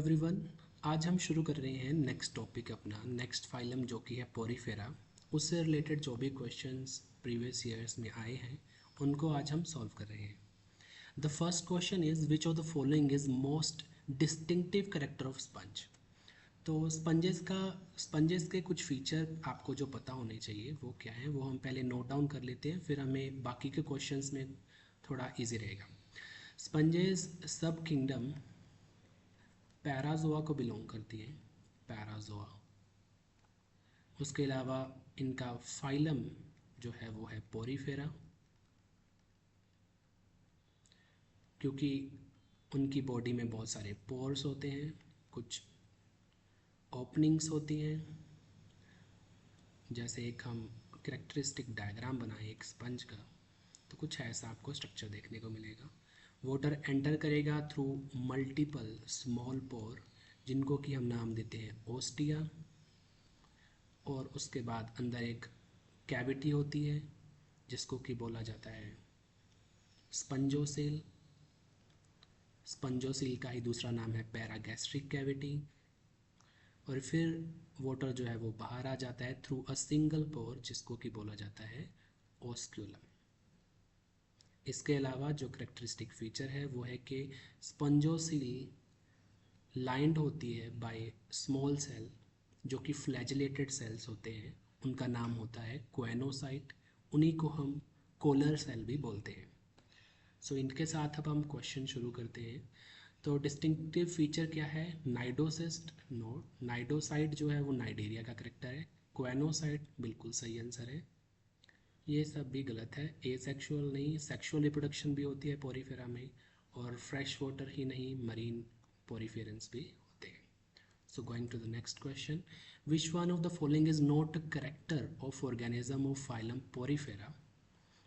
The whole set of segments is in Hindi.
एवरीवन, आज हम शुरू कर रहे हैं नेक्स्ट टॉपिक अपना नेक्स्ट फाइलम जो कि है पोरीफेरा। उससे रिलेटेड जो भी क्वेश्चंस प्रीवियस ईयर्स में आए हैं उनको आज हम सॉल्व कर रहे हैं। The first question is which of the following is most distinctive character of sponge. तो स्पंजेस के कुछ फीचर आपको जो पता होने चाहिए वो क्या है वो हम पहले नोट डाउन कर लेते हैं, फिर हमें बाकी के क्वेश्चंस में थोड़ा इजी रहेगा। स्पंजेस सब किंगडम पैराजोआ को बिलोंग करती है, पैराजोआ। उसके अलावा इनका फाइलम जो है वो है पोरीफेरा, क्योंकि उनकी बॉडी में बहुत सारे पोर्स होते हैं, कुछ ओपनिंग्स होती हैं। जैसे एक हम करेक्टरिस्टिक डायग्राम बनाएं एक स्पंज का, तो कुछ ऐसा आपको स्ट्रक्चर देखने को मिलेगा। वाटर एंटर करेगा थ्रू मल्टीपल स्मॉल पोर, जिनको कि हम नाम देते हैं ओस्टिया, और उसके बाद अंदर एक कैविटी होती है जिसको कि बोला जाता है स्पंजोसेल। स्पंजोसेल का ही दूसरा नाम है पैरागैस्ट्रिक कैविटी। और फिर वाटर जो है वो बाहर आ जाता है थ्रू अ सिंगल पोर, जिसको कि बोला जाता है ओस्क्यूलम। इसके अलावा जो करेक्टरिस्टिक फीचर है वो है कि स्पंजोसेल लाइंड होती है बाय स्मॉल सेल जो कि फ्लैजिलेटेड सेल्स होते हैं, उनका नाम होता है क्वेनोसाइट। उन्हीं को हम कोलर सेल भी बोलते हैं। सो इनके साथ अब हम क्वेश्चन शुरू करते हैं। तो डिस्टिंक्टिव फीचर क्या है? नाइडोसिस्ट नोड, नाइडोसाइट जो है वो नाइडेरिया का करेक्टर है। क्वेनोसाइट बिल्कुल सही आंसर है। ये सब भी गलत है। एसेक्सुअल नहीं, सेक्सुअल रिप्रोडक्शन भी होती है पोरीफेरा में, और फ्रेश वाटर ही नहीं, मरीन पोरीफेरेंस भी होते हैं। So going to the next question, which one of the following is not a character of organism of phylum Porifera?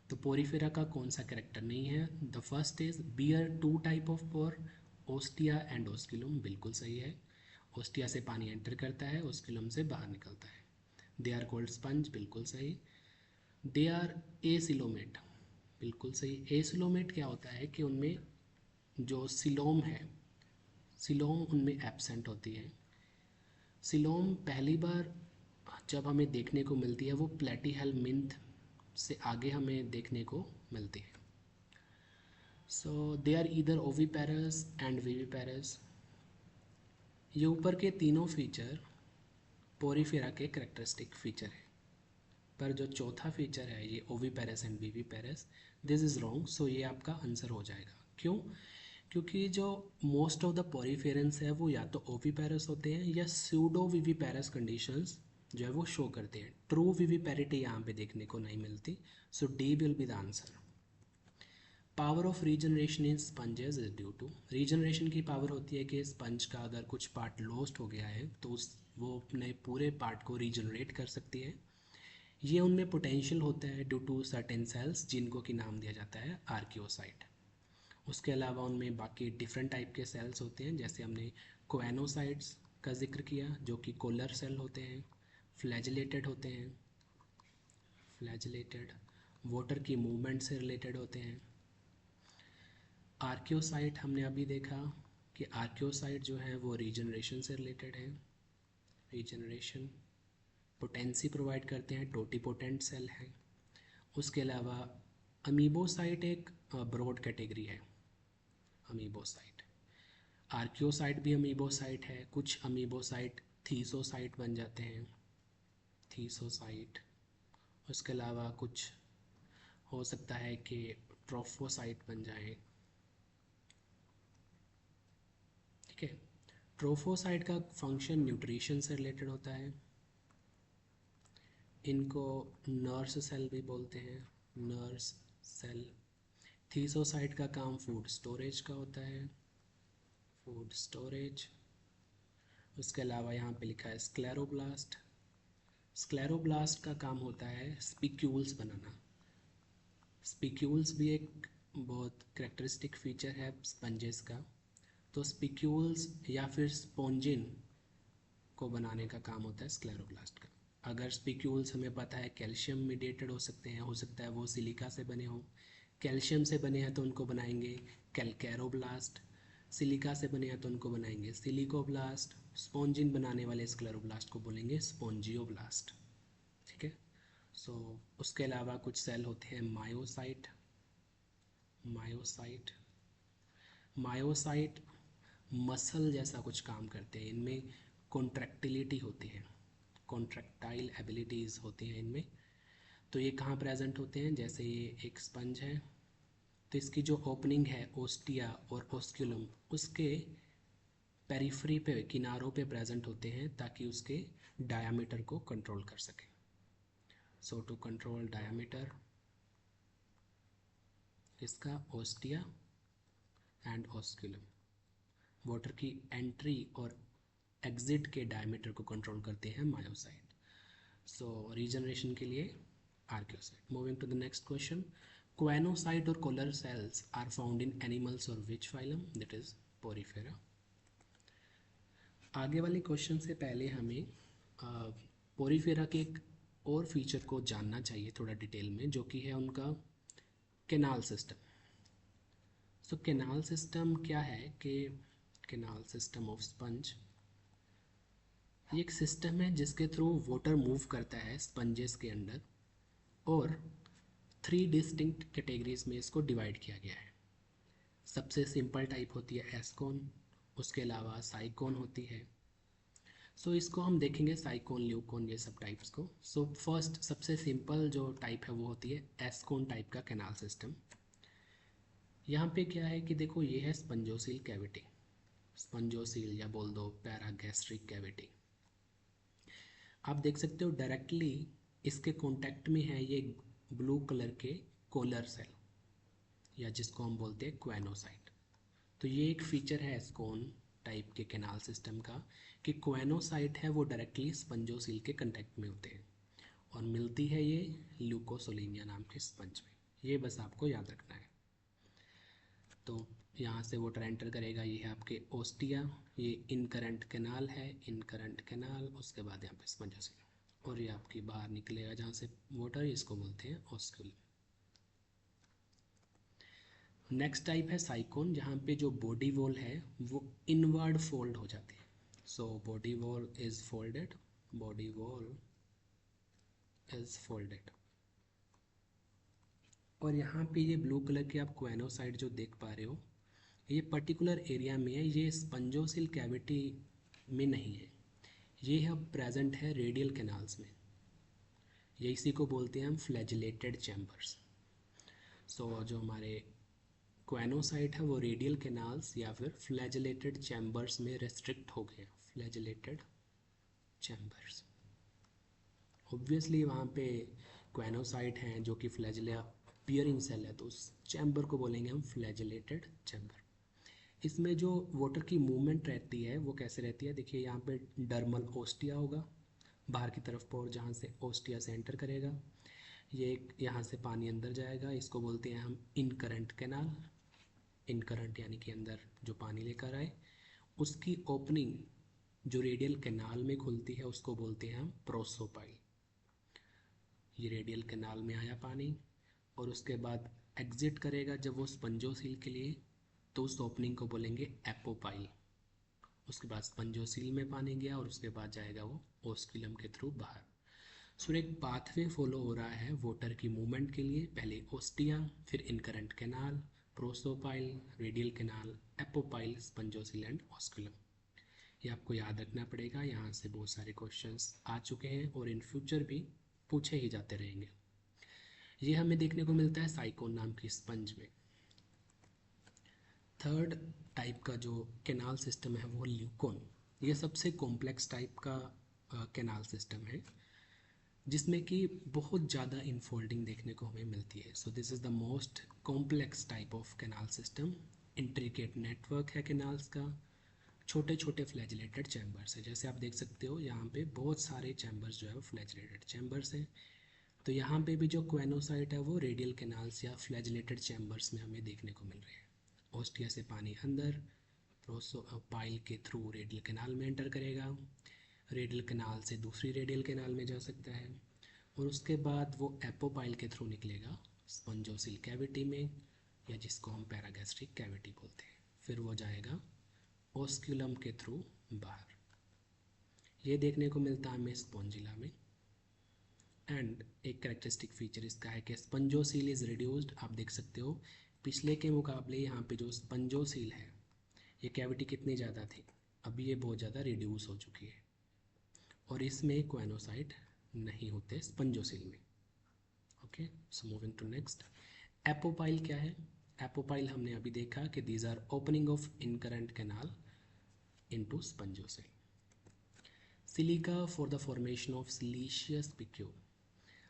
तो पोरीफेरा का कौन सा करेक्टर नहीं है? The first is bear two type of pore, ostia and osculum, बिल्कुल सही है। ओस्टिया से पानी एंटर करता है, ओस्किलम से बाहर निकलता है। दे आर कॉल्ड स्पंज, बिल्कुल सही। दे आर एसिलोमेट, बिल्कुल सही। एसिलोमेट क्या होता है कि उनमें जो सिलोम है, सिलोम उनमें एब्सेंट होती है। सिलोम पहली बार जब हमें देखने को मिलती है वो प्लेटीहेलमिंथ से आगे हमें देखने को मिलती है। So they are either oviparous and viviparous. ये ऊपर के तीनों फीचर पोरीफेरा के करेक्टरिस्टिक फीचर है, पर जो चौथा फीचर है ये oviparous and viviparous, this is wrong. So ये आपका आंसर हो जाएगा। क्यों? क्योंकि जो मोस्ट ऑफ द पोरीफेरेंस है वो या तो ओविपेरस होते हैं या स्यूडो विविपेरस कंडीशंस जो है वो शो करते हैं। ट्रू विविपेरिटी यहाँ पे देखने को नहीं मिलती। So D will be the answer. Power of regeneration in sponges is due to, regeneration की पावर होती है कि स्पंज का अगर कुछ पार्ट लॉस्ट हो गया है तो वो अपने पूरे पार्ट को रीजनरेट कर सकती है। ये उनमें पोटेंशियल होता है ड्यू टू सर्टेन सेल्स जिनको कि नाम दिया जाता है आर्कियोसाइट। उसके अलावा उनमें बाकी डिफरेंट टाइप के सेल्स होते हैं, जैसे हमने कोएनोसाइट्स का जिक्र किया जो कि कोलर सेल होते हैं, फ्लैजिलेटेड होते हैं, फ्लैजिलेटेड वाटर की मूवमेंट से रिलेटेड होते हैं। आर्कियोसाइट हमने अभी देखा कि आर्कियोसाइट जो है वो रीजनरेशन से रिलेटेड है। रीजनरेशन पोटेंसी प्रोवाइड करते हैं, टोटीपोटेंट सेल है। उसके अलावा अमीबोसाइट एक ब्रॉड कैटेगरी है, अमीबोसाइट। आर्कियोसाइट भी अमीबोसाइट है, कुछ अमीबोसाइट थीसोसाइट बन जाते हैं, थीसोसाइट। उसके अलावा कुछ हो सकता है कि ट्रोफोसाइट बन जाए। ठीक है, ट्रोफोसाइट का फंक्शन न्यूट्रिशन से रिलेटेड होता है। इनको नर्स सेल भी बोलते हैं, नर्स सेल। थीसोसाइट का काम फूड स्टोरेज का होता है, फूड स्टोरेज। उसके अलावा यहाँ पे लिखा है स्क्लेरोब्लास्ट। स्क्लेरोब्लास्ट का काम होता है स्पिक्यूल्स बनाना। स्पिक्यूल्स भी एक बहुत करेक्टरिस्टिक फीचर है स्पंजेस का। तो स्पिक्यूल्स या फिर स्पॉन्जिन को बनाने का काम होता है स्क्लेरोब्लास्ट का। अगर स्पिक्यूल्स हमें पता है कैल्शियम मीडिएटेड हो सकते हैं, हो सकता है वो सिलिका से बने हों। कैल्शियम से बने हैं तो उनको बनाएंगे कैल्केरोब्लास्ट, सिलिका से बने हैं तो उनको बनाएंगे सिलिकोब्लास्ट, स्पॉन्जिन बनाने वाले स्क्लेरोब्लास्ट को बोलेंगे स्पॉन्जियोब्लास्ट। ठीक है। सो उसके अलावा कुछ सेल होते हैं मायोसाइट। मायोसाइट मायोसाइट मसल जैसा कुछ काम करते हैं, इनमें कॉन्ट्रैक्टिलिटी होती है, कॉन्ट्रैक्टाइल एबिलिटीज़ होती हैं इनमें। तो ये कहाँ प्रेजेंट होते हैं, जैसे ये एक स्पंज है तो इसकी जो ओपनिंग है ओस्टिया और ओस्क्यूलम उसके पेरिफेरी पे, किनारों पे प्रेजेंट होते हैं ताकि उसके डायामीटर को कंट्रोल कर सके। सो टू कंट्रोल डायामीटर इसका ओस्टिया एंड ओस्क्यूलम, वाटर की एंट्री और एग्जिट के डायमीटर को कंट्रोल करते हैं मायोसाइट। सो रीजनरेशन के लिए archaeocyte. Moving to the next question, choanocyte और collar cells are found in animals और which phylum, that is Porifera. आगे वाले क्वेश्चन से पहले हमें पोरीफेरा के एक और फीचर को जानना चाहिए थोड़ा डिटेल में, जो कि है उनका कैनाल सिस्टम। सो कैनाल सिस्टम क्या है कि कैनाल सिस्टम ऑफ स्पंज ये एक सिस्टम है जिसके थ्रू वाटर मूव करता है स्पंजेस के अंदर, और 3 डिस्टिंक्ट कैटेगरीज में इसको डिवाइड किया गया है। सबसे सिंपल टाइप होती है एस्कोन, उसके अलावा साइकोन होती है। सो इसको हम देखेंगे साइकोन, ल्यूकोन, ये सब टाइप्स को। सो फर्स्ट सबसे सिंपल जो टाइप है वो होती है एस्कोन टाइप का कैनाल सिस्टम। यहाँ पे क्या है कि देखो ये है स्पंजोसील कैविटी, स्पंजोसील या बोल दो पैरागैस्ट्रिक कैविटी। आप देख सकते हो डायरेक्टली इसके कांटेक्ट में है ये ब्लू कलर के कोलर सेल, या जिसको हम बोलते हैं क्वेनोसाइट। तो ये एक फीचर है एस्कोन टाइप के कैनाल सिस्टम का कि क्वेनोसाइट है वो डायरेक्टली स्पंजोसील के कांटेक्ट में होते हैं, और मिलती है ये ल्यूकोसोलिनिया नाम के स्पंज में। ये बस आपको याद रखना है। तो यहाँ से वाटर एंटर करेगा, ये है आपके ओस्टिया, ये इनकरेंट कैनाल है, इनकरेंट कैनाल, उसके बाद यहाँ पे स्पंजोसील, और ये आपकी बाहर निकलेगा जहाँ से वाटर, इसको बोलते हैं ओस्क्यूल। नेक्स्ट टाइप है साइकोन, जहाँ पे जो बॉडी वॉल है वो इनवर्ड फोल्ड हो जाती है। So body wall is folded, body wall is folded. और यहाँ पे ये ब्लू कलर के आप क्वेनोसाइट जो देख पा रहे हो, ये पर्टिकुलर एरिया में है, ये स्पंजोसिल कैविटी में नहीं है, ये अब प्रेजेंट है रेडियल कैनाल्स में। ये इसी को बोलते हैं हम फ्लैजिलेटेड चैम्बर्स। सो जो हमारे क्वेनोसाइट है वो रेडियल कैनाल्स या फिर फ्लैजिलेटेड चैम्बर्स में रेस्ट्रिक्ट हो गए, फ्लैजिलेटेड चैम्बर्स। ऑब्वियसली वहाँ पे क्वेनोसाइट हैं जो कि फ्लैजिला पियरिंग सेल है, तो उस चैम्बर को बोलेंगे हम फ्लैजिलेटेड चैम्बर। इसमें जो वाटर की मूवमेंट रहती है वो कैसे रहती है, देखिए यहाँ पे डर्मल ओस्टिया होगा बाहर की तरफ पर, जहाँ से ओस्टिया से एंटर करेगा, ये एक यहाँ से पानी अंदर जाएगा, इसको बोलते हैं हम इनकरेंट कैनाल। इनकरेंट यानी कि अंदर जो पानी लेकर आए, उसकी ओपनिंग जो रेडियल कैनाल में खुलती है उसको बोलते हैं हम प्रोसोपाइल। ये रेडियल कैनाल में आया पानी, और उसके बाद एग्जिट करेगा जब वो स्पंजोसील के लिए, तो उस ओपनिंग को बोलेंगे एपोपाइल। उसके बाद स्पंजोसील में पानी गया और उसके बाद जाएगा वो ओस्क्यूलम के थ्रू बाहर। सो एक पाथवे फॉलो हो रहा है वाटर की मूवमेंट के लिए, पहले ओस्टिया, फिर incurrent canal, prosopyle, radial canal, apopyle, spongocoel and osculum. ये आपको याद रखना पड़ेगा, यहाँ से बहुत सारे क्वेश्चंस आ चुके हैं और इन फ्यूचर भी पूछे ही जाते रहेंगे। ये हमें देखने को मिलता है साइकोन नाम की स्पंज में। थर्ड टाइप का जो कैनाल सिस्टम है वो ल्यूकोन। ये सबसे कॉम्प्लेक्स टाइप का कैनाल सिस्टम है, जिसमें कि बहुत ज़्यादा इनफोल्डिंग देखने को हमें मिलती है। So this is the most complex type of canal system. Intricate network है कैनाल्स का, छोटे छोटे फ्लैजिलेटेड चैम्बर्स है, जैसे आप देख सकते हो यहाँ पे बहुत सारे चैम्बर्स जो है वो फ्लैजिलेटेड चैम्बर्स हैं। तो यहाँ पे भी जो क्वेनोसाइट है वो रेडियल कैनाल्स या फ्लैजिलेटेड चैम्बर्स में हमें देखने को मिल रहे हैं। ओस्टिया से पानी अंदर प्रोसोपाइल के थ्रू रेडियल कैनाल में एंटर करेगा, रेडियल कैनाल से दूसरी रेडियल कैनाल में जा सकता है, और उसके बाद वो एपोपाइल के थ्रू निकलेगा स्पंजोसिल कैविटी में, या जिसको हम पैरागैस्ट्रिक कैविटी बोलते हैं। फिर वो जाएगा ओस्क्यूलम के थ्रू बाहर। ये देखने को मिलता है हमें स्पॉन्जिला में। एंड एक कैरेक्टरिस्टिक फीचर इसका है कि स्पंजोसील इज़ रिड्यूस्ड। आप देख सकते हो पिछले के मुकाबले यहाँ पे जो स्पंजोसील है, ये कैविटी कितनी ज़्यादा थी, अभी ये बहुत ज़्यादा रिड्यूस हो चुकी है। और इसमें क्वेनोसाइट नहीं होते स्पंजोसील में। Okay, so moving to next. Apopyle क्या है? एपोपाइल हमने अभी देखा कि these are opening of incurrent canal into spongocoel. Silica for the formation of siliceous spicule.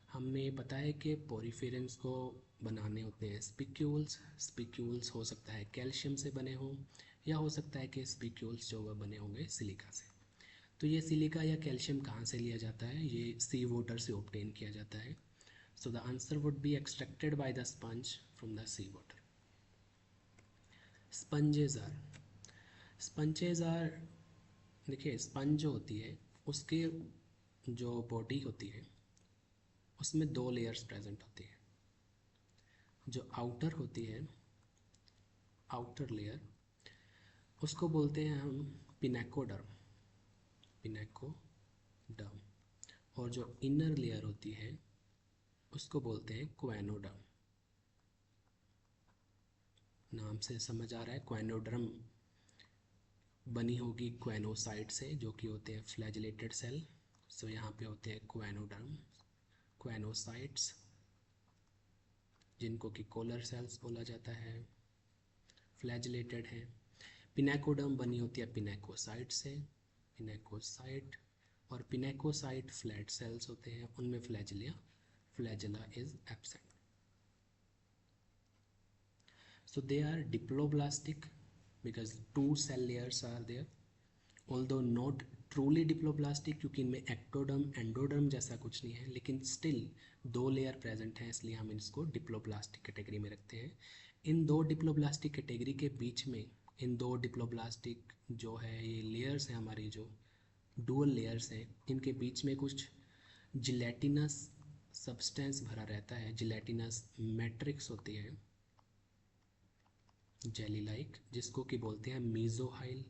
हमने बताया कि पोरिफेरेंस को बनाने होते हैं स्पिक्यूल्स। स्पिक्यूल्स हो सकता है कैल्शियम से बने हों, या हो सकता है कि स्पिक्यूल्स जो वह बने होंगे सिलिका से। तो ये सिलिका या कैल्शियम कहाँ से लिया जाता है? ये सी वाटर से ऑब्टेन किया जाता है। So the answer would be extracted by the sponge from the sea water. Sponges are देखिए, स्पंज जो होती है उसके जो बॉडी होती है उसमें दो लेयर्स प्रेजेंट होती है। जो आउटर होती है, आउटर लेयर, उसको बोलते हैं हम पिनेकोडर्म, पिनेकोडर्म। और जो इनर लेयर होती है उसको बोलते हैं क्वेनोडर्म। नाम से समझ आ रहा है, क्वेनोडर्म बनी होगी क्वेनोसाइट से, जो कि होते हैं फ्लैजिलेटेड सेल। सो यहाँ पे होते हैं क्वेनोडर्म, क्वेनोसाइट्स, जिनको कि कोलर सेल्स बोला जाता है, फ्लैजिलेटेड है। पिनेकोडर्म बनी होती है पिनेकोसाइट से, पिनेकोसाइट। और पिनेकोसाइट फ्लैट सेल्स होते हैं, उनमें flagella is absent. So they are diploblastic because two cell layers are there, although not truly diploblastic क्योंकि इनमें एक्टोडर्म एंडोडर्म जैसा कुछ नहीं है, लेकिन स्टिल दो लेयर प्रेजेंट हैं, इसलिए हम इसको डिप्लोब्लास्टिक कैटेगरी में रखते हैं। इन दो डिप्लोब्लास्टिक कैटेगरी के बीच में, इन दो डिप्लोब्लास्टिक जो है ये लेयर्स हैं हमारी, जो डुअल लेयर्स हैं, इनके बीच में कुछ जिलेटिनस सब्सटेंस भरा रहता है, जिलेटिनस मैट्रिक्स होती है जेली लाइक, जिसको कि बोलते हैं मीजोहाइल।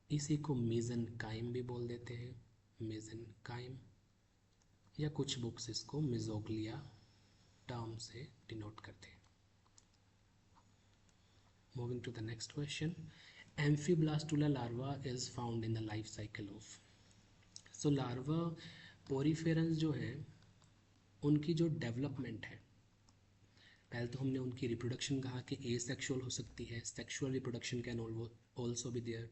इसी को मेसेनकाइम भी बोल देते हैं, मेसेनकाइम, या कुछ बुक्स इसको मिजोग्लिया टर्म से डिनोट करते हैं। Moving to the next question. Amphiblastula larva is found in the life cycle of. So larva poriferans जो है उनकी जो डेवलपमेंट है, पहले तो हमने उनकी रिप्रोडक्शन कहा कि ए सेक्शुअल हो सकती है, sexual reproduction can also be there.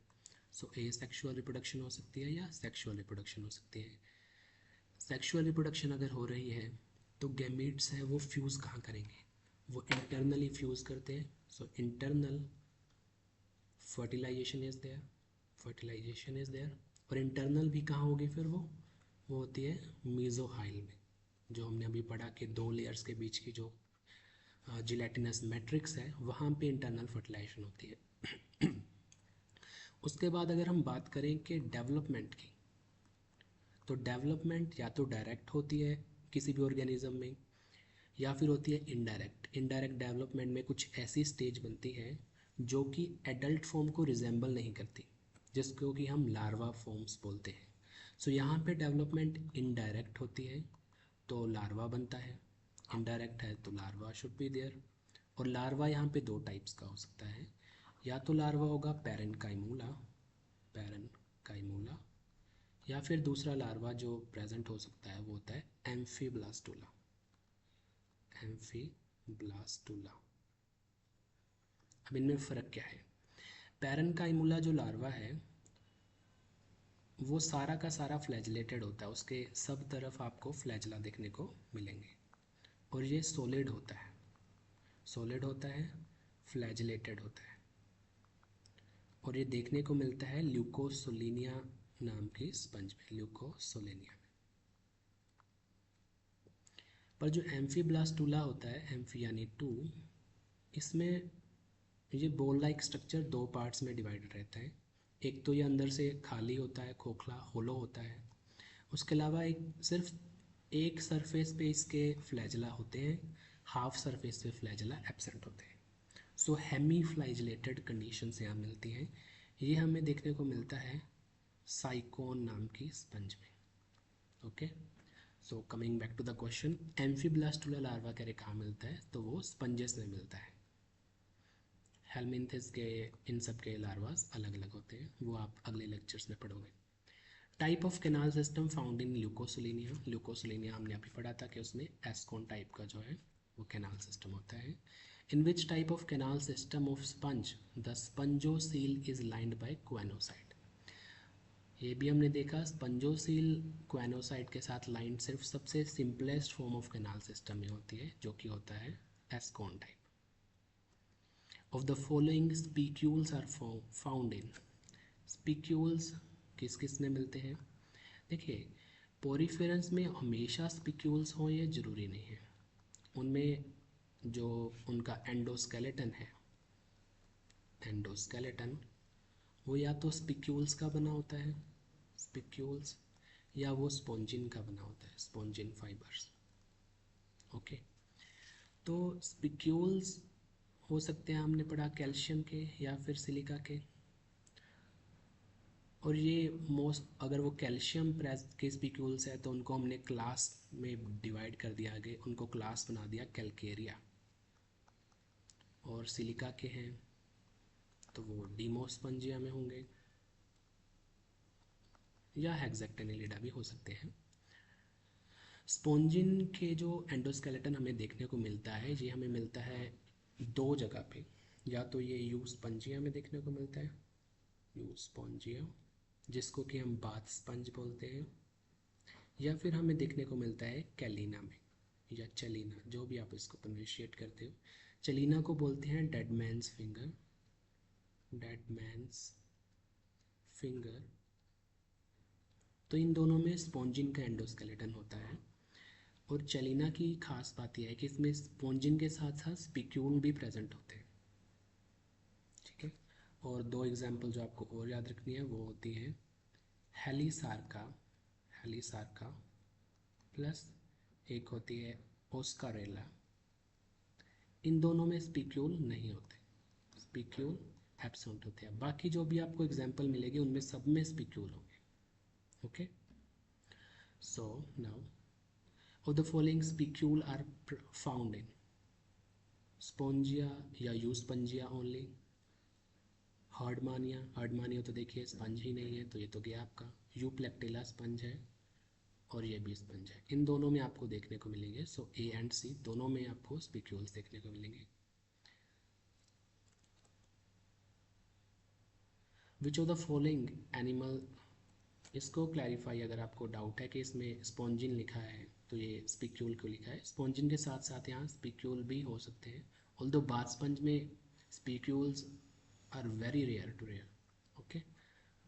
So asexual reproduction हो सकती है या सेक्शुअल रिप्रोडक्शन हो सकती है। सेक्शुअल रिप्रोडक्शन अगर हो रही है तो गैमीट्स हैं वो फ्यूज़ कहाँ करेंगे? वो इंटरनली फ्यूज़ करते हैं। So internal fertilization is there, fertilization is there. और इंटरनल भी कहाँ होगी फिर? वो होती है मीजोहाइल में, जो हमने अभी पढ़ा कि दो लेयर्स के बीच की जो जिलेटिनस मैट्रिक्स है वहाँ पे इंटरनल फर्टिलाइजेशन होती है। उसके बाद अगर हम बात करें कि डेवलपमेंट की, तो डेवलपमेंट या तो डायरेक्ट होती है किसी भी ऑर्गेनिज्म में, या फिर होती है इनडायरेक्ट। इनडायरेक्ट डेवलपमेंट में कुछ ऐसी स्टेज बनती है जो कि एडल्ट फॉर्म को रिजेंबल नहीं करती, जिसको कि हम लार्वा फॉर्म्स बोलते हैं। सो यहाँ पे डेवलपमेंट इनडायरेक्ट होती है तो लार्वा बनता है, इनडायरेक्ट है तो लार्वा शुड बी देयर। और लार्वा यहाँ पे दो टाइप्स का हो सकता है, या तो लार्वा होगा पैरेनकाइमूला, पैरेनकाइमूला, या फिर दूसरा लार्वा जो प्रेजेंट हो सकता है वो होता है एम्फीब्लास्टुला, एम्फीब्लास्टुला। अब इनमें फ़र्क क्या है? पैरेनकाइमूला जो लार्वा है वो सारा का सारा फ्लैजिलेटेड होता है, उसके सब तरफ आपको फ्लैजिला देखने को मिलेंगे, और ये सॉलिड होता है, सॉलिड होता है, फ्लैजिलेटेड होता है। और ये देखने को मिलता है ल्यूकोसोलिनिया नाम की स्पंज में, ल्यूकोसोलिनिया में। पर जो एम्फीब्लास्टुला होता है, एम्फी यानी टू, इसमें ये बॉल लाइक स्ट्रक्चर दो पार्ट्स में डिवाइडेड रहता है। एक तो ये अंदर से खाली होता है, खोखला होलो होता है। उसके अलावा सिर्फ एक सरफेस पे इसके फ्लैजिला होते हैं, हाफ सरफेस पे फ्लैजिला एब्सेंट होते हैं। सो हेमी फ्लैजिलेटेड कंडीशन यहाँ मिलती हैं। ये हमें देखने को मिलता है साइकोन नाम की स्पंज में। Okay, so coming back to the question, amphiblastula larva कह रहे कहाँ मिलता है, तो वो स्पंजेस में मिलता है। हेलमिंथेस के इन सब के लार्वास अलग अलग होते हैं, वो आप अगले लेक्चर्स में पढ़ोगे। Type of canal system found in Leucosolenia. Leucosolenia हमने अभी पढ़ा था कि उसमें एस्कोन टाइप का जो है वो कैनाल सिस्टम होता है। In which type of canal system of sponge the spongocoel is lined by choanocyte. ये भी हमने देखा, स्पंजोसील क्वेनोसाइट के साथ लाइन सिर्फ सबसे simplest form of canal system में होती है, जो कि होता है ascon type. Of the following spicules are found in. Spicules किस किस में मिलते हैं? देखिए, पोरीफेरेंस में हमेशा स्पीक्यूल्स हों ये ज़रूरी नहीं है। उनमें जो उनका एंडोस्केलेटन है, एंडोस्केलेटन वो या तो स्पिक्यूल्स का बना होता है, स्पिक्यूल्स, या वो स्पॉन्जिन का बना होता है, स्पॉन्जिन फाइबर्स। ओके, तो स्पिक्यूल्स हो सकते हैं, हमने पढ़ा कैल्शियम के या फिर सिलिका के। और ये मोस्ट, अगर वो कैल्शियम प्रेस के स्पिक्यूल्स है तो उनको हमने क्लास में डिवाइड कर दिया आगे, उनको क्लास बना दिया कैल्केरिया। और सिलिका के हैं तो वो डीमोस्पंजिया में होंगे, या हेक्सेक्टिनेलिडा भी हो सकते हैं। स्पॉन्जिन के जो एंडोस्केलेटन हमें देखने को मिलता है, ये हमें मिलता है दो जगह पे, या तो ये यू स्पंजिया में देखने को मिलता है, यू स्पॉन्जिया जिसको कि हम बाथ स्पंज बोलते हैं, या फिर हमें देखने को मिलता है कैलिना में, या चलीना, जो भी आप इसको प्रोनाउंशिएट करते हो। चलीना को बोलते हैं dead man's finger, dead man's finger. तो इन दोनों में स्पॉन्जिन का एंडोस्केलेटन होता है। और चलीना की खास बात यह है कि इसमें स्पॉन्जिन के साथ साथ स्पिक्यूल भी प्रेजेंट होते हैं। ठीक है, और दो एग्जाम्पल जो आपको और याद रखनी है वो होती है हेलिसार्का, हेलिसार्का प्लस एक होती है ओस्कारेला। इन दोनों में स्पिक्यूल नहीं होते, स्पिक्यूल एब्सेंट होते हैं। बाकी जो भी आपको एग्जाम्पल मिलेगी उनमें सब में स्पिक्यूल होंगे। Okay, so now of the following spicule are found in Spongia या यूस्पंजिया ओनली। हार्डमानिया, हार्डमानिया तो देखिए स्पंज ही नहीं है, तो ये तो गया आपका। यूप्लेक्टिला स्पंज है और ये भी स्पंज है। इन दोनों में आपको देखने को मिलेंगे, सो ए एंड सी दोनों में आपको स्पिक्यूल्स देखने को मिलेंगे। विच ऑफ द फॉलोइंग एनिमल, इसको क्लैरिफाई अगर आपको डाउट है कि इसमें स्पॉन्जिन लिखा है तो ये स्पिक्यूल क्यों लिखा है, स्पॉन्जिन के साथ साथ यहाँ स्पिक्यूल भी हो सकते हैं। ऑल्दो बाथ स्पंज में spicules are very rare too rare, okay,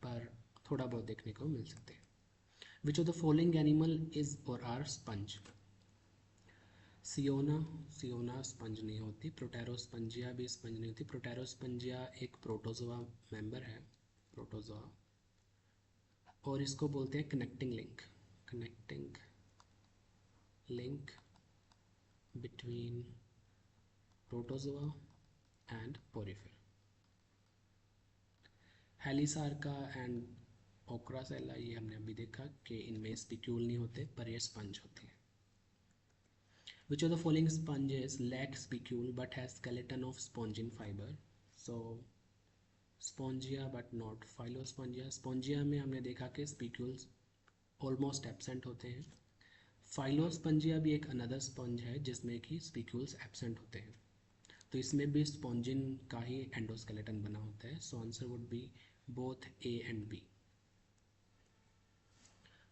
पर थोड़ा बहुत देखने को मिल सकते हैं। Which of the following animal is or are sponge. सियोना, सियोना स्पंज नहीं होती। प्रोटेरोस्पंजिया भी स्पंज नहीं होती। प्रोटेरोस्पंजिया एक प्रोटोजोआ मेंबर है, प्रोटोजोआ, और इसको बोलते हैं connecting link, connecting link between Protozoa and Porifera. Halisarca and ओक्रासेला, ये हमने अभी देखा कि इनमें स्पिक्यूल नहीं होते पर ये स्पंज होती है। Which of the following sponges lack spicule but has skeleton of spongin fiber? So Spongia but not Phylospongia. Spongia में हमने देखा कि spicules ऑलमोस्ट एब्सेंट होते हैं। फाइलोस्पंजिया भी एक अनदर स्पंज है जिसमें कि स्पिक्यूल्स एब्सेंट होते हैं, तो इसमें भी स्पॉन्जिन का ही एंडोस्केलेटन बना होता है। So answer would be both A and B.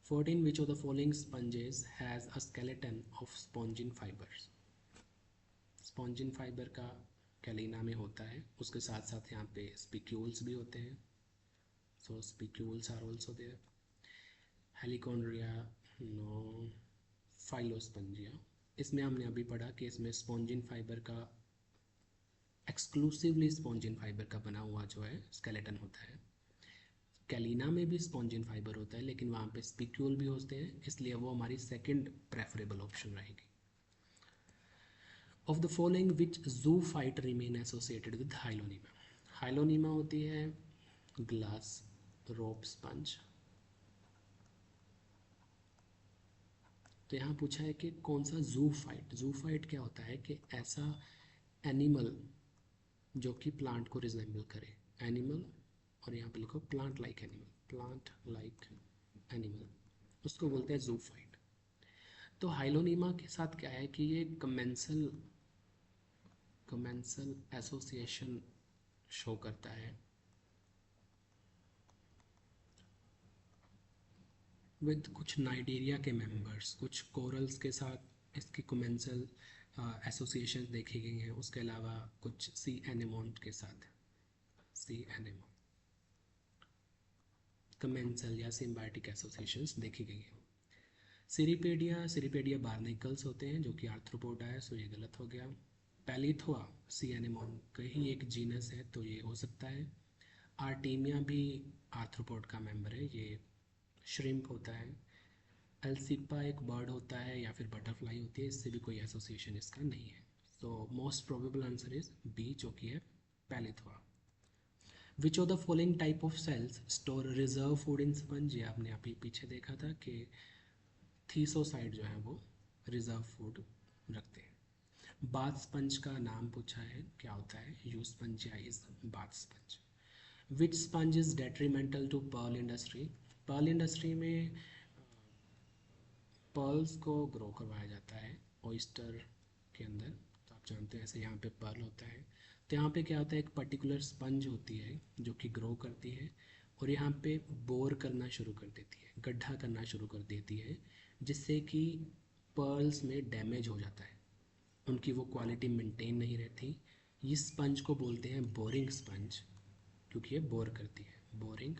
14. Which of the following sponges has a skeleton of spongin fibers? Spongin fibre का कैलिना में होता है, उसके साथ साथ यहाँ पे स्पिक्यूल्स भी होते हैं। So spicules are also there. Halichondria no. Phyllospongia, इसमें हमने अभी पढ़ा कि इसमें स्पॉन्जिन फाइबर का, एक्सक्लूसिवली स्पॉन्जिन फाइबर का बना हुआ जो है स्केलेटन होता है। कैलिना में भी स्पॉन्जिन फाइबर होता है लेकिन वहाँ पे स्पिक्यूल भी होते हैं, इसलिए वो हमारी सेकंड प्रेफरेबल ऑप्शन रहेगी। Of the following which zoophyte remain associated with Hyalonema. Hyalonema होती है ग्लास रोप स्पंज। तो यहाँ पूछा है कि कौन सा ज़ूफाइट। ज़ूफाइट क्या होता है कि ऐसा एनिमल जो कि प्लांट को रिजेंबल करे, एनिमल, और यहाँ पे लिखो plant like animal, plant like animal, उसको बोलते हैं ज़ूफाइट। तो हाइलोनीमा के साथ क्या है कि ये कमेंसल एसोसिएशन शो करता है विद कुछ नाइडेरिया के मेंबर्स, कुछ कोरल्स के साथ इसकी कमेंसल एसोसिएशन देखी गई हैं। उसके अलावा कुछ सी एनेमोन के साथ, सी एनेमोन कमेंसल या सिम्बायोटिक एसोसिएशंस देखी गई हैं। सिरिपेडिया बार्निकल्स होते हैं जो कि आर्थ्रोपोडा है, सो ये गलत हो गया। पैलिथोआ सी एनेमोन का ही एक जीनस है, तो ये हो सकता है। आर्टीमिया भी आर्थ्रोपोड का मेंबर है, ये श्रिम्प होता है। एल्सिपा एक बर्ड होता है या फिर बटरफ्लाई होती है, इससे भी कोई एसोसिएशन इसका नहीं है। So most probable answer is B, जो कि है Palythoa. Which of the following type of cells store reserve food in sponge. ये आपने अभी पीछे देखा था कि थीसोसाइड जो है वो रिजर्व फूड रखते हैं। बाथ स्पंज का नाम पूछा है, क्या होता है, Euspongia is bath sponge. Which sponge is detrimental to pearl industry. Pearl industry में पर्ल्स को ग्रो करवाया जाता है ऑयस्टर के अंदर। तो आप जानते हैं ऐसे यहाँ पे पर्ल होता है। तो यहाँ पे क्या होता है, एक पर्टिकुलर स्पंज होती है जो कि ग्रो करती है और यहाँ पे बोर करना शुरू कर देती है, गड्ढा करना शुरू कर देती है, जिससे कि पर्ल्स में डैमेज हो जाता है, उनकी वो क्वालिटी मेंटेन नहीं रहती। इस स्पंज को बोलते हैं बोरिंग स्पंज, क्योंकि ये बोर करती है, बोरिंग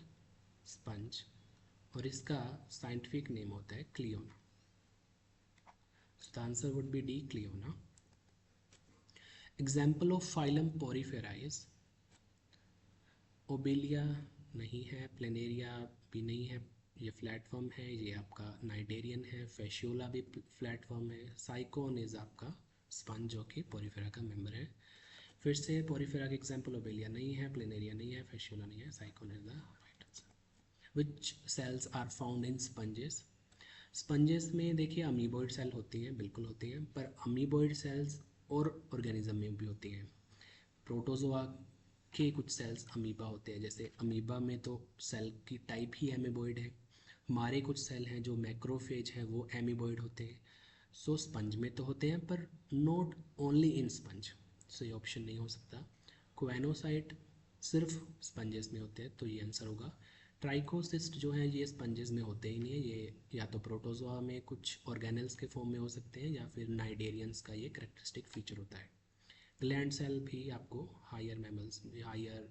स्पंज। और इसका साइंटिफिक नेम होता है Cliona. So the answer would be D, Cliona. Example of phylum Porifera is Obelia नहीं है, प्लेनेरिया भी नहीं है, ये फ्लैटफॉर्म है, ये आपका नाइडेरियन है। फेशियोला भी फ्लैटफॉर्म है। साइकोन इज आपका स्पंज जो कि पोरीफेरा का मेंबर है। फिर से पोरीफेरा के एग्जाम्पल ओबेलिया नहीं है, प्लेनेरिया नहीं है, फेशियोला नहीं है, Sycon is the right answer. Which cells are found in sponges. Sponges में देखिए अमीबॉइड सेल होती हैं, बिल्कुल होती हैं, पर अमीबॉइड सेल्स और ऑर्गेनिज्म में भी होती हैं। प्रोटोजोआ के कुछ सेल्स अमीबा होते हैं, जैसे अमीबा में तो सेल की टाइप ही एमीबॉइड है। हमारे कुछ सेल हैं जो मैक्रोफेज हैं, वो एमीबॉइड होते हैं। सो स्पंज में तो होते हैं पर नॉट ओनली इन स्पंज, सो ये ऑप्शन नहीं हो सकता। क्वेनोसाइट सिर्फ स्पंजेस में होते हैं, तो ये आंसर होगा। ट्राइकोसिस्ट जो है ये स्पंजेस में होते ही नहीं है, ये या तो प्रोटोजोआ में कुछ ऑर्गेनल्स के फॉर्म में हो सकते हैं या फिर नाइडेरियंस का ये करेक्टरिस्टिक फीचर होता है। ग्लैंड सेल भी आपको हायर मैमल्स, हायर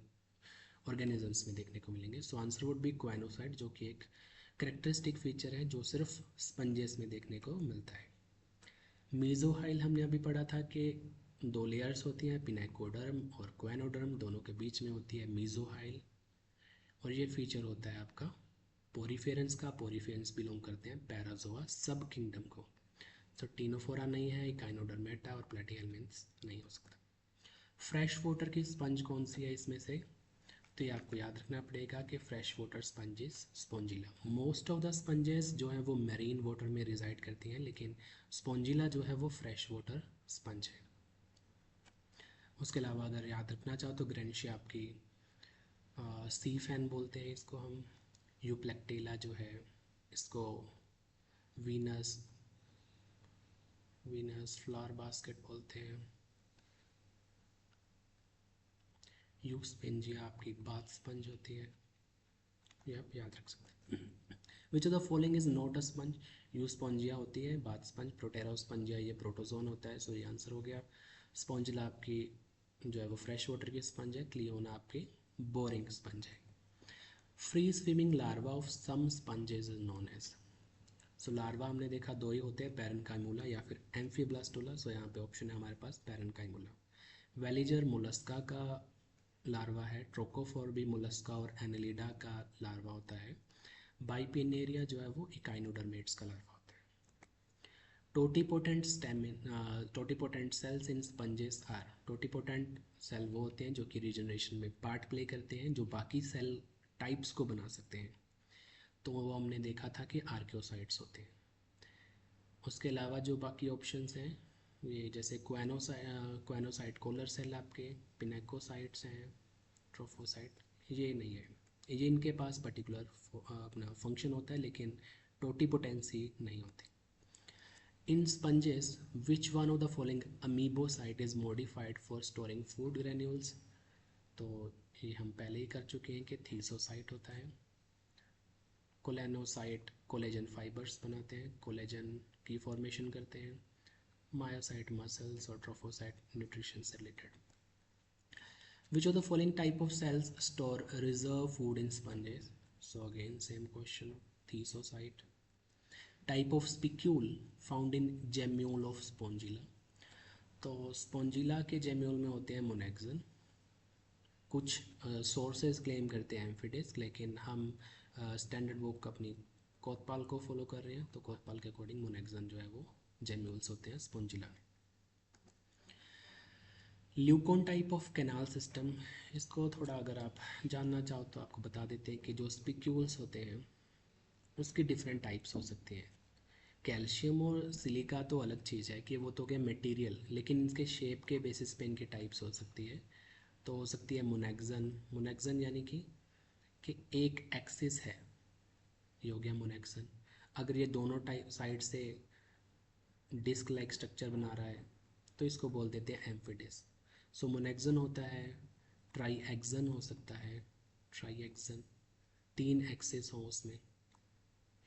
ऑर्गेनिजम्स में देखने को मिलेंगे। सो आंसर वुड बी क्वाइनोसाइट, जो कि एक करेक्टरिस्टिक फीचर है जो सिर्फ स्पंजेस में देखने को मिलता है। मीजोहाइल हमने अभी पढ़ा था कि दो लेयर्स होती हैं, पिनाकोडर्म और क्वेनोडर्म, दोनों के बीच में होती है मीजोहाइल, और ये फीचर होता है आपका पोरीफेरेंस का। पोरीफेरेंस बिलोंग करते हैं पैराजोआ सब किंगडम को। तो टीनोफोरा नहीं है, इकाइनोडर्मेटा और प्लेटिहेल्मिन्थ नहीं हो सकता। फ्रेश वाटर की स्पंज कौन सी है इसमें से, तो ये आपको याद रखना पड़ेगा कि fresh water sponges Spongilla. Most of the sponges जो है वो मैरीन वाटर में रिजाइड करती हैं, लेकिन स्पॉन्जिला जो है वो फ्रेश वाटर स्पंज है। उसके अलावा अगर याद रखना चाहो तो ग्रेनिशिया आपकी सी फैन बोलते हैं इसको हम। यूप्लेक्टेला जो है इसको वीनस वीनस फ्लावर बास्केट बोलते हैं। यू स्पेंजिया आपकी बाथ स्पंज होती है, ये आप याद रख सकते हैं। Which of the following is not a sponge. You Spongia होती है बाथ स्पंज। प्रोटेरोस्पंजिया ये प्रोटोजोन होता है, सो ये आंसर हो गया। स्पॉन्जिला आपकी जो है वो फ्रेश वाटर की स्पंज है। क्लियोना आपकी बोरिंग स्पंज है। Free swimming larva of some sponges is known as. So larva हमने देखा दो ही होते हैं, पैरेन्काइमोला या फिर एम्फीब्लास्टोला। सो यहाँ पे ऑप्शन है हमारे पास पैरेन्काइमोला। वेलिजर मोलस्का का लार्वा है। ट्रोकोफोर भी मोलस्का और एनेलिडा का लार्वा होता है। बाइपिनेरिया जो है वो इकाइनोडर्मेट्स का लार्वा होता है। Totipotent cells in sponges are, totipotent cell वो होते हैं जो कि रीजनरेशन में पार्ट प्ले करते हैं, जो बाकी सेल टाइप्स को बना सकते हैं। तो वो हमने देखा था कि आर्कियोसाइट्स होते हैं। उसके अलावा जो बाकी ऑप्शंस हैं ये जैसे क्वेनोसाइट कोलर सेल आपके, पिनेकोसाइट्स हैं, ट्रोफोसाइट, ये नहीं है, ये इनके पास पर्टिकुलर अपना फंक्शन होता है लेकिन टोटीपोटेंसी नहीं होती। In sponges, which one of the following amoebocyte is modified for storing food granules? तो ये हम पहले ही कर चुके हैं कि थीसोसाइट होता है। कोलेनोसाइट कोलेजन फाइबर्स बनाते हैं, कोलेजन की फॉर्मेशन करते हैं। मायोसाइट मसल्स और ट्रोफोसाइट न्यूट्रिशन से related. Which of the following type of cells store reserve food in sponges? So again same question, thesaucite. Type of spicule found in gemule of spongilla. तो स्पॉन्जिला के जेम्यूल में होते हैं मोनेक्सन। कुछ सोर्सेज क्लेम करते हैं एम्फिडिस, लेकिन हम स्टैंडर्ड बुक अपनी कोतपाल को फॉलो कर रहे हैं, तो कोतपाल के अकॉर्डिंग मोनेक्सन जो है वो जेम्यूल्स होते हैं स्पॉन्जिला में। ल्यूकोन टाइप ऑफ कैनाल सिस्टम, इसको थोड़ा अगर आप जानना चाहो तो आपको बता देते हैं कि जो स्पिक्यूल्स होते हैं उसकी डिफरेंट टाइप्स हो सकती हैं। कैल्शियम और सिलिका तो अलग चीज़ है कि वो तो क्या मटेरियल, लेकिन इनके शेप के बेसिस पे इनकी टाइप्स हो सकती है। तो हो सकती है मोनेक्सन, मोनेक्सन यानी कि एक एक्सिस है, ये हो गया मोनेक्सन। अगर ये दोनों टाइप साइड से डिस्क लाइक स्ट्रक्चर बना रहा है तो इसको बोल देते हैं एम्फिडिस। सो मोनेक्सन होता है, ट्राई एक्सन हो सकता है, ट्राई एक्सन 3 एक्सिस हो उसमें,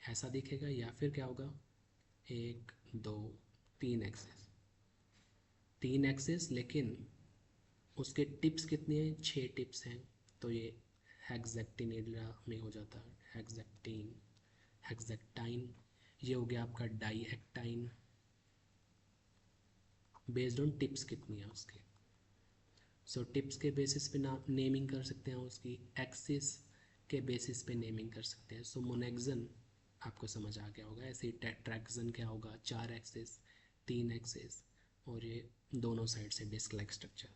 ऐसा दिखेगा, या फिर क्या होगा 1 2 3 एक्सिस, 3 एक्सिस, लेकिन उसके टिप्स कितने हैं, 6 टिप्स हैं। तो ये हेक्सेक्टिनिडा में हो जाता है, हेक्सेक्टीन, हेक्सेक्टाइन। ये हो गया आपका डाई एक्टाइन, बेस्ड ऑन टिप्स कितनी है उसकी। सो टिप्स के बेसिस पे ना नेमिंग कर सकते हैं, उसकी एक्सिस के बेसिस पे नेमिंग कर सकते हैं। सो मोनेक्सन आपको समझ आ गया होगा। ऐसे ही टेट्राक्सन क्या होगा, 4 एक्सिस, 3 एक्सिस, और ये दोनों साइड से डिस्क लाइक स्ट्रक्चर।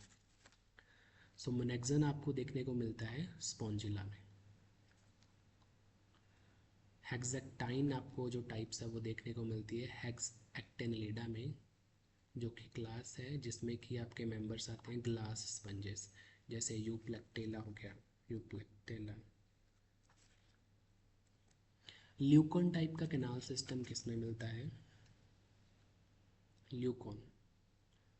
सो मोनेक्सन आपको देखने को मिलता है स्पॉन्जिला में। हेक्सेक्टाइन आपको जो टाइप्स है वो देखने को मिलती है हेक्सेक्टिनिडा में, जो कि क्लास है जिसमें कि आपके मेंबर्स आते हैं ग्लास स्पंजेस, जैसे यूप्लेक्टेला हो गया, यूप्लेक्टेला। ल्यूकोन टाइप का कैनाल सिस्टम किसमें मिलता है, ल्यूकोन।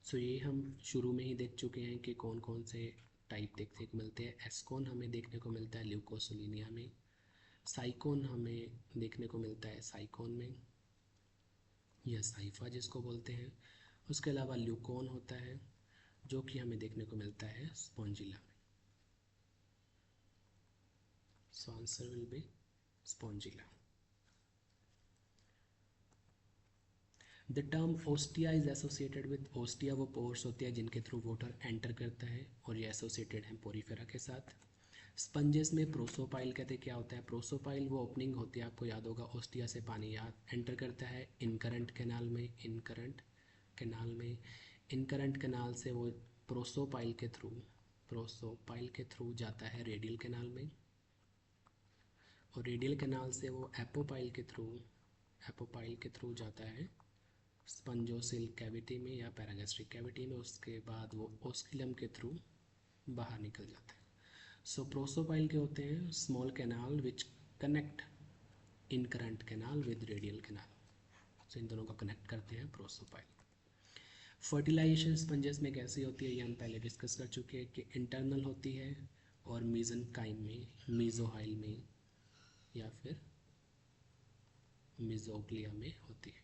सो ये हम शुरू में ही देख चुके हैं कि कौन कौन से टाइप देखने को मिलते हैं। एस्कोन हमें देखने को मिलता है ल्यूकोसोलिनिया में, साइकोन हमें देखने को मिलता है साइकोन में, या साइफा जिसको बोलते हैं। उसके अलावा ल्यूकोन होता है जो कि हमें देखने को मिलता है स्पॉन्जिला में। So answer will be Spongilla. The term ostia is associated with, ostia वो पोर्स होती है जिनके थ्रू वाटर एंटर करता है, और ये एसोसिएटेड है पोरीफेरा के साथ। स्पंजेस में प्रोसोपाइल कहते क्या होता है, प्रोसोपाइल वो ओपनिंग होती है, आपको याद होगा ओस्टिया से पानी याद एंटर करता है इनकरेंट कैनाल में, इनकरेंट कैनाल में, इनकरेंट कैनाल से वो प्रोसोपाइल के थ्रू जाता है रेडियल कैनाल में, और रेडियल कैनाल से वो एपोपाइल के थ्रू जाता है स्पंजोसिल कैविटी में या पैरागैस्ट्रिक कैविटी में। उसके बाद वो ओस्किलम के थ्रू बाहर निकल जाता है। सो प्रोसोपाइल के होते हैं small canal which connect incurrent canal with radial canal, so इन दोनों को कनेक्ट करते हैं प्रोसोपाइल। फर्टिलाइजेशन स्पंजेस में कैसी होती है ये हम पहले डिस्कस कर चुके हैं कि इंटरनल होती है और मीजनकाइम में, मीजोहाइल में, या फिर मीजोग्लिया में होती है।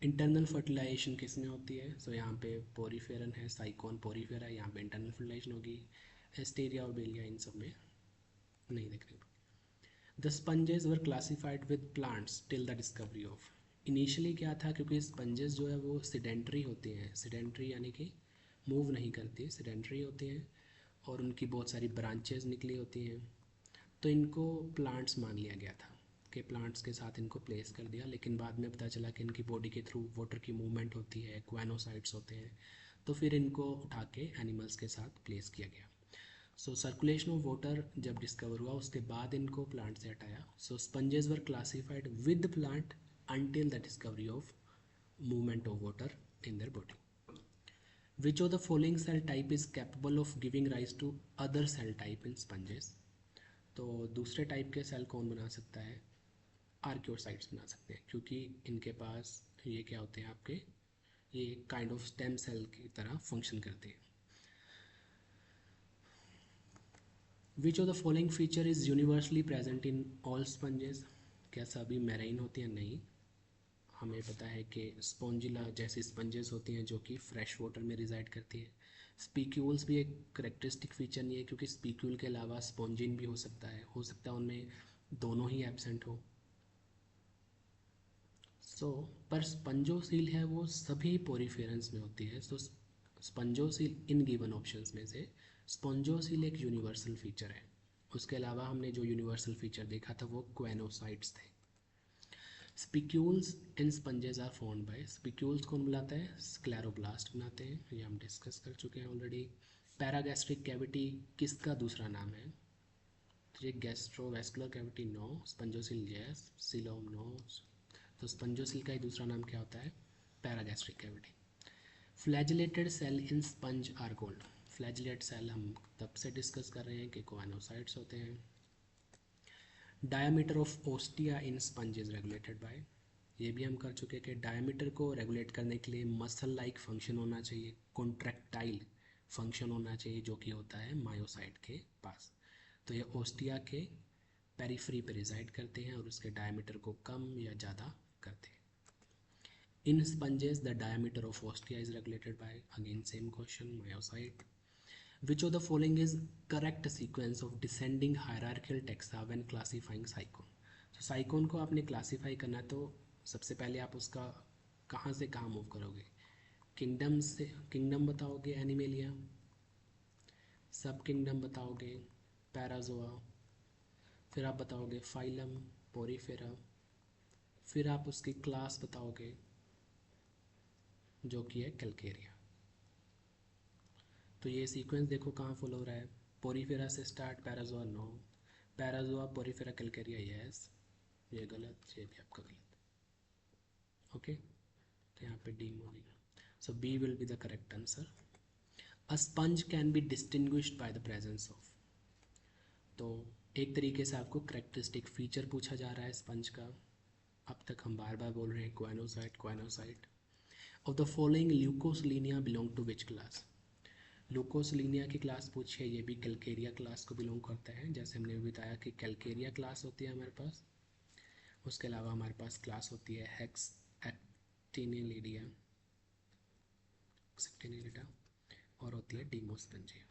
इंटरनल फर्टिलाइजेशन किस में होती है, सो यहाँ पे पोरीफेरन है, साइकोन पोरीफेरा, यहाँ पे इंटरनल फर्टिलाइजेशन होगी। एस्टेरिया और बेलिया इन सब में नहीं देखने को। The sponges were classified with plants till the discovery of, initially क्या था, क्योंकि स्पंजेस जो है वो सिडेंट्री होती हैं, सिडेंट्री यानी कि मूव नहीं करती, सिडेंट्री होती हैं, और उनकी बहुत सारी ब्रांचेस निकली होती हैं, तो इनको प्लांट्स मान लिया गया था के प्लांट्स के साथ इनको प्लेस कर दिया, लेकिन बाद में पता चला कि इनकी बॉडी के थ्रू वाटर की मूवमेंट होती है, क्वानोसाइट्स होते हैं, तो फिर इनको उठा के एनिमल्स के साथ प्लेस किया गया। सो सर्कुलेशन ऑफ वाटर जब डिस्कवर हुआ उसके बाद इनको प्लांट से हटाया। So sponges were classified with plant until the discovery of movement of water in their body. Which of the following cell type is capable of giving rise to other cell type in sponges? तो दूसरे टाइप के सेल कौन बना सकता है? आर्क्योसाइट्स बना सकते हैं, क्योंकि इनके पास ये क्या होते हैं आपके, ये काइंड ऑफ स्टेम सेल की तरह फंक्शन करते हैं। Which of the following feature is universally present in all sponges? क्या सभी मैराइन होती हैं? नहीं, हमें पता है कि स्पॉन्जिला जैसी स्पंजेस होती हैं जो कि फ्रेश वाटर में रिजाइड करती हैं। स्पीक्यूल्स भी एक करेक्टरिस्टिक फीचर नहीं है, क्योंकि स्पीक्यूल के अलावा स्पॉन्जिन भी हो सकता है उनमें दोनों ही एब्सेंट हो। पर स्पंजोसील है वो सभी पोरीफेरेंस में होती है। स्पंजोसील इन गिवन ऑप्शंस में से स्पंजोसील एक यूनिवर्सल फीचर है। उसके अलावा हमने जो यूनिवर्सल फीचर देखा था वो क्वेनोसाइट्स थे। Spicules in sponges are found by, spicules कौन बनाता है? स्क्लेरोब्लास्ट बनाते हैं, ये हम डिस्कस कर चुके हैं ऑलरेडी। पैरागैस्ट्रिक कैविटी किसका दूसरा नाम है? तो ये gastrovascular cavity no, spongocoel yes, coelom no. तो स्पंजोसिल का ही दूसरा नाम क्या होता है? Paragastric cavity. Flagellated cell in sponge are called, flagellate cell हम तब से डिस्कस कर रहे हैं कि कोआनोसाइट्स होते हैं। Diameter of ostia in sponge is regulated bye, ये भी हम कर चुके कि डायमीटर को रेगुलेट करने के लिए मसल लाइक फंक्शन होना चाहिए, कॉन्ट्रैक्टाइल फंक्शन होना चाहिए, जो कि होता है मायोसाइट के पास। तो ये ओस्टिया के पेरिफेरी पे रिजाइड करते हैं और उसके डायमीटर को कम या ज़्यादा करते हैं। In sponges the diameter of ostia is regulated by, again same question, myocyte. Which of the following is correct sequence of descending hierarchical taxa when classifying sycon? तो साइकोन को आपने क्लासीफाई करना है, तो सबसे पहले आप उसका कहाँ से कहाँ मूव करोगे? किंगडम से, किंगडम बताओगे एनिमेलिया, सब किंगडम बताओगे पैराजोआ, फिर आप बताओगे फाइलम पोरीफेरा, फिर आप उसकी क्लास बताओगे जो कि है कैल्केरिया। तो ये सीक्वेंस देखो कहाँ फॉलो हो रहा है, पोरीफेरा से start, Parazoa no, Parazoa Porifera Calcarea yes, ये गलत, ये भी आपका गलत। ओके, तो यहाँ पे D morning, so B will be the correct answer. A sponge can be distinguished by the presence of, तो एक तरीके से आपको करेक्टरिस्टिक फीचर पूछा जा रहा है स्पंज का। अब तक हम बार बार बोल रहे हैं choanocyte choanocyte. Of the following Leucosolenia belong to which class? Leucosolenia की क्लास पूछी है, ये भी कैल्केरिया क्लास को बिलोंग करता है। जैसे हमने बताया कि कैल्केरिया क्लास होती है हमारे पास, उसके अलावा हमारे पास क्लास होती है हेक्स एक्टिनिलिडिया एक्टिनिलिडा, और होती है डीमोस्पोंजिया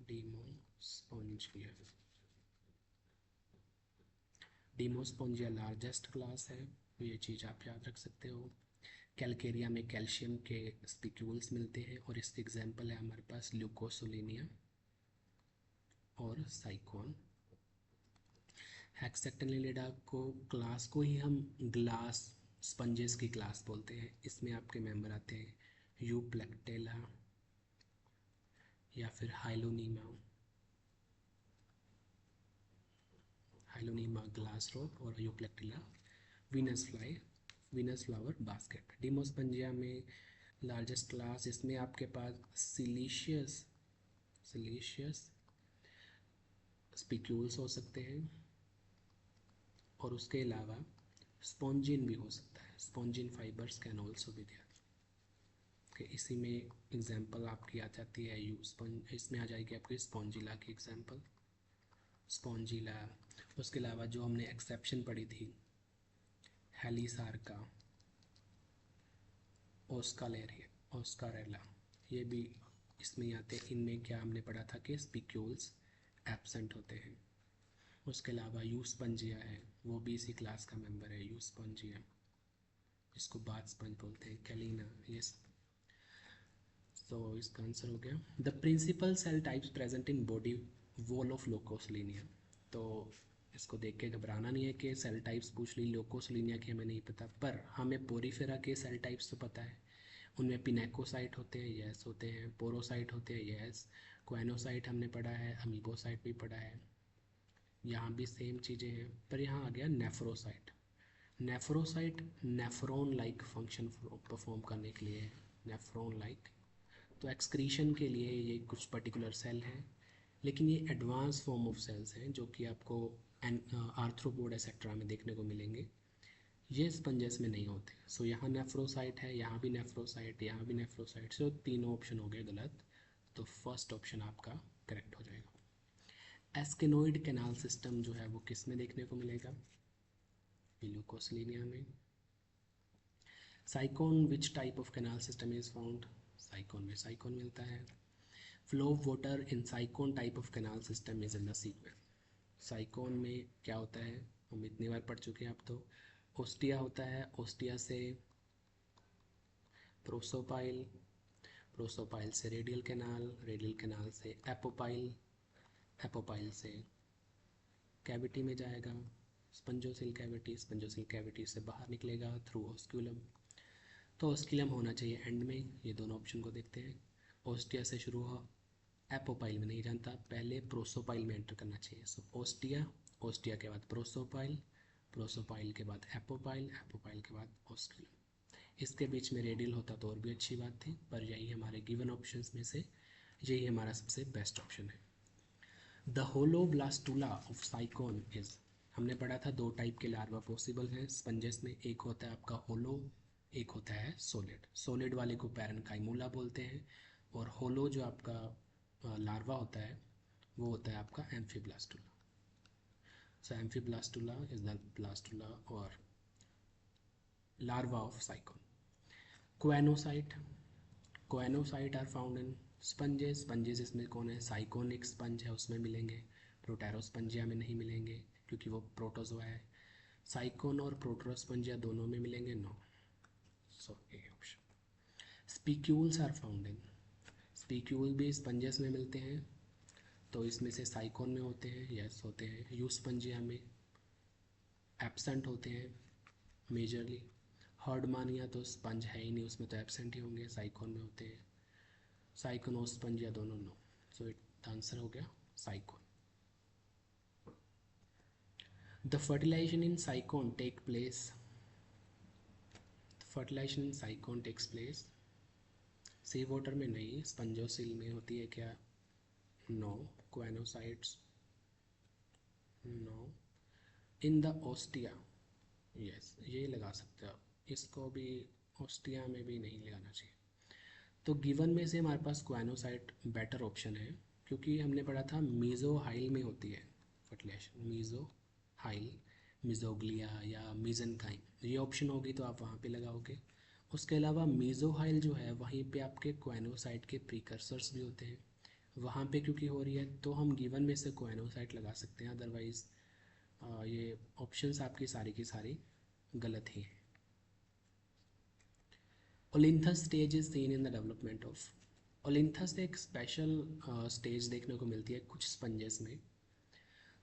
डीमोस्पोंजिया। डीमोस्पोंजिया लार्जेस्ट क्लास है, ये चीज़ आप याद रख सकते हो। कैल्केरिया में कैल्शियम के स्पिक्यूल्स मिलते हैं, और इसके एग्जाम्पल है हमारे पास ल्यूकोसोलिनिया और साइकोन। हेक्सेक्टिनिलिडा को क्लास को ही हम ग्लास स्पंजेस की क्लास बोलते हैं। इसमें आपके मेंबर आते हैं यूप्लेक्टेला या फिर हाइलोनीमा ग्लास रोप, और यूप्लेक्टेला वीनस फ्लावर बास्केट। डीमोस्पोंजिया में लार्जेस्ट क्लास, इसमें आपके पास सिलीशियस स्पिक्यूल्स हो सकते हैं, और उसके अलावा स्पॉन्जिन भी हो सकता है, spongin fibres can also be there. कि इसी में एग्जांपल आपकी आ जाती है इसमें आ जाएगी आपकी स्पॉन्जिला की एग्जांपल, स्पॉन्जिला। उसके अलावा जो हमने एक्सेप्शन पढ़ी थी हेलिसार्का, ओस्कारेला, ये भी इसमें आते हैं। इनमें क्या हमने पढ़ा था कि स्पिक्यूल्स एब्सेंट होते हैं। उसके अलावा यूस्पंजिया है, वो भी इसी क्लास का मेंबर है, यूस्पंजिया, इसको बाथ स्पंज बोलते हैं, कैलिना, ये। तो इसका आंसर हो गया the principal cell types present in body wall of Leucosolenia. तो इसको देख के घबराना नहीं है कि सेल टाइप्स पूछ ली, ल्यूकोसिलिनिया की हमें नहीं पता, पर हमें पोरीफेरा के सेल टाइप्स तो पता है। उनमें पिनेकोसाइट होते हैं, यस होते हैं, पोरोसाइट होते हैं, यस, क्वेनोसाइट हमने पढ़ा है, अमीबोसाइट भी पढ़ा है, यहाँ भी सेम चीज़ें हैं। पर यहाँ आ गया नेफ्रोसाइट। नेफ्रोसाइट नेफ्रॉन लाइक फंक्शन परफॉर्म करने के लिए है, नेफ्रॉन लाइक, तो एक्सक्रीशन के लिए ये कुछ पर्टिकुलर सेल हैं, लेकिन ये एडवांस फॉर्म ऑफ सेल्स हैं जो कि आपको आर्थ्रोपोड एक्सेट्रा में देखने को मिलेंगे, ये स्पंजेस में नहीं होते। सो यहाँ नेफ्रोसाइट है, यहाँ भी नेफ्रोसाइट, यहाँ भी नेफ्रोसाइट, सो तीनों ऑप्शन हो गए गलत, तो फर्स्ट ऑप्शन आपका करेक्ट हो जाएगा। एस्केनोइड कैनाल सिस्टम जो है वो किस में देखने को मिलेगा, ल्यूकोसिलिनिया में। Sycon which type of canal system is found, sycon में साइकोन मिलता है। Flow of water in sycon type of canal system is in the sequence. Sycon में क्या होता है, हम इतनी बार पढ़ चुके हैं अब तो। ओस्टिया होता है, ओस्टिया से प्रोसोपाइल, प्रोसोपाइल से रेडियल कैनाल, रेडियल कैनाल से एपोपाइल, एपोपाइल से कैविटी में जाएगा, स्पंजोसिल कैविटी, स्पंजोसिल कैविटी से बाहर निकलेगा थ्रू ऑस्क्यूलम। तो ऑस्क्यूलम होना चाहिए एंड में, ये दोनों ऑप्शन को देखते हैं। ओस्टिया से शुरू हो, एपोपाइल में नहीं जानता, पहले प्रोसोपाइल में एंटर करना चाहिए। सो ओस्टिया, ओस्टिया के बाद प्रोसोपाइल, प्रोसोपाइल के बाद एपोपाइल, एपोपाइल के बाद ऑस्क्यूलम। इसके बीच में रेडियल होता तो और भी अच्छी बात थी, पर यही हमारे गिवन ऑप्शंस में से यही हमारा सबसे बेस्ट ऑप्शन है। द होलोब्लास्टुला ऑफ साइकोन इज, हमने पढ़ा था दो टाइप के लार्वा पॉसिबल हैं स्पंजेस में, एक होता है आपका होलो, एक होता है सॉलिड। सॉलिड वाले को पैरेन्काइमोला बोलते हैं, और होलो जो आपका लार्वा होता है वो होता है आपका amphiblastula. So amphiblastula is the blastula और larva of Sycon. Choanocyte, choanocyte are found in sponges, sponges इसमें कौन है, साइकोनिक स्पंज है उसमें मिलेंगे, प्रोटेरोस्पंजिया में नहीं मिलेंगे क्योंकि वो प्रोटोजोआ है। साइकोन और प्रोटोस्पंजिया दोनों में मिलेंगे, no, so A option. Spicules are found in, spicule भी स्पंजेस में मिलते हैं, तो इसमें से साइकोन में होते हैं, यस होते हैं, यूस्पंजिया में एब्सेंट होते हैं मेजरली। हर्डमानिया तो स्पंज है ही नहीं, उसमें तो एब्सेंट ही होंगे, साइकोन में होते हैं। साइकोन और स्पंजिया दोनों नो, सो इट आंसर हो गया Sycon. The fertilization in Sycon take place, fertilization in Sycon takes place sea water में नहीं, स्पंजोसिल में होती है क्या, no, choanocytes no, in the ostia, yes ये लगा सकते हो आप, इसको भी ओस्टिया में भी नहीं लगाना चाहिए। तो गिवन में से हमारे पास क्वेनोसाइट बेटर ऑप्शन है, क्योंकि हमने पढ़ा था मीज़ोहाइल में होती है फर्टिलाइजेशन, मीज़ोहाइल, मिजोग्लिया या मीजनकाइम, ये ऑप्शन होगी तो आप वहाँ पे लगाओगे। उसके अलावा मीज़ोहाइल जो है वहीं पे आपके क्वेनोसाइट के प्रीकर्सर्स भी होते हैं, वहाँ पे क्योंकि हो रही है तो हम गिवन में से क्वेनोसाइट लगा सकते हैं, अदरवाइज़ ये ऑप्शंस आपकी सारी की सारी गलत ही हैं। Olynthus stage is seen in the development of, olynthus एक स्पेशल स्टेज देखने को मिलती है कुछ स्पंजेस में।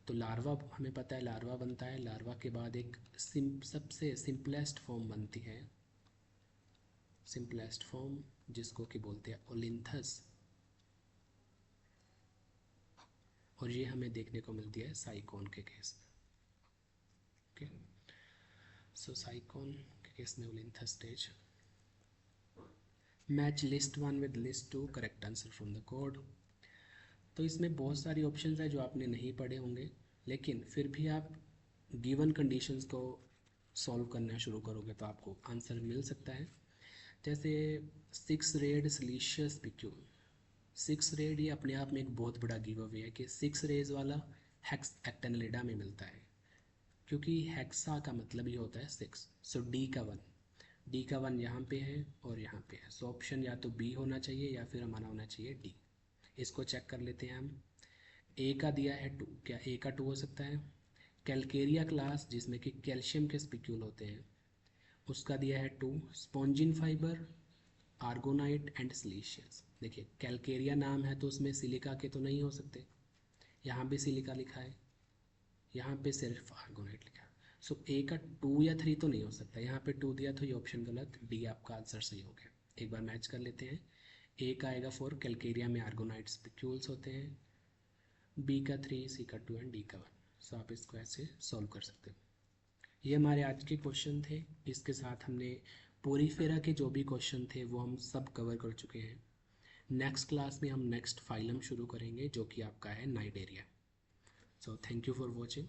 तो लार्वा हमें पता है लार्वा बनता है, लार्वा के बाद एक सबसे सिंपलेस्ट फॉर्म बनती है, सिंपलेस्ट फॉर्म जिसको कि बोलते हैं ओलिंथस, और ये हमें देखने को मिलती है साइकोन के केस में। ओके, सो साइकोन के केस में olynthus stage. Match list 1 with list 2, correct answer from the code. तो इसमें बहुत सारी ऑप्शंस है जो आपने नहीं पढ़े होंगे, लेकिन फिर भी आप गिवन कंडीशंस को सॉल्व करना शुरू करोगे तो आपको आंसर मिल सकता है। जैसे 6 रेड सिलीशियस पिक्यूल, 6 रेड ये अपने आप में एक बहुत बड़ा गिव अवे है कि 6 रेज वाला हेक्स एक्टेनिलिडा में मिलता है, क्योंकि हेक्सा का मतलब ये होता है 6, सो डी का 1, डी का 1 यहाँ पे है और यहाँ पे है, सो ऑप्शन या तो बी होना चाहिए या फिर हमारा होना चाहिए डी। इसको चेक कर लेते हैं हम। ए का दिया है 2, क्या ए का 2 हो सकता है। कैलकेरिया क्लास जिसमें कि कैल्शियम के स्पिक्यूल होते हैं उसका दिया है 2, स्पॉन्जिन फाइबर, आर्गोनाइट एंड सिलीशियस। देखिए कैलकेरिया नाम है तो उसमें सिलिका के तो नहीं हो सकते, यहाँ भी सिलिका लिखा है, यहाँ पे सिर्फ आर्गोनाइट लिखा। सो ए का 2 या 3 तो नहीं हो सकता, यहाँ पे 2 दिया तो ये ऑप्शन गलत, डी आपका आंसर सही हो गया। एक बार मैच कर लेते हैं। ए का आएगा 4, कैलकेरिया में आर्गोनाइट्स स्पिक्यूल्स होते हैं, बी का 3, सी का 2 एंड डी का 1। सो आप इसको ऐसे सॉल्व कर सकते हो। ये हमारे आज के क्वेश्चन थे। इसके साथ हमने पोरीफेरा के जो भी क्वेश्चन थे वो हम सब कवर कर चुके हैं। नेक्स्ट क्लास में हम नेक्स्ट फाइलम शुरू करेंगे जो कि आपका है Cnidaria. So thank you for watching.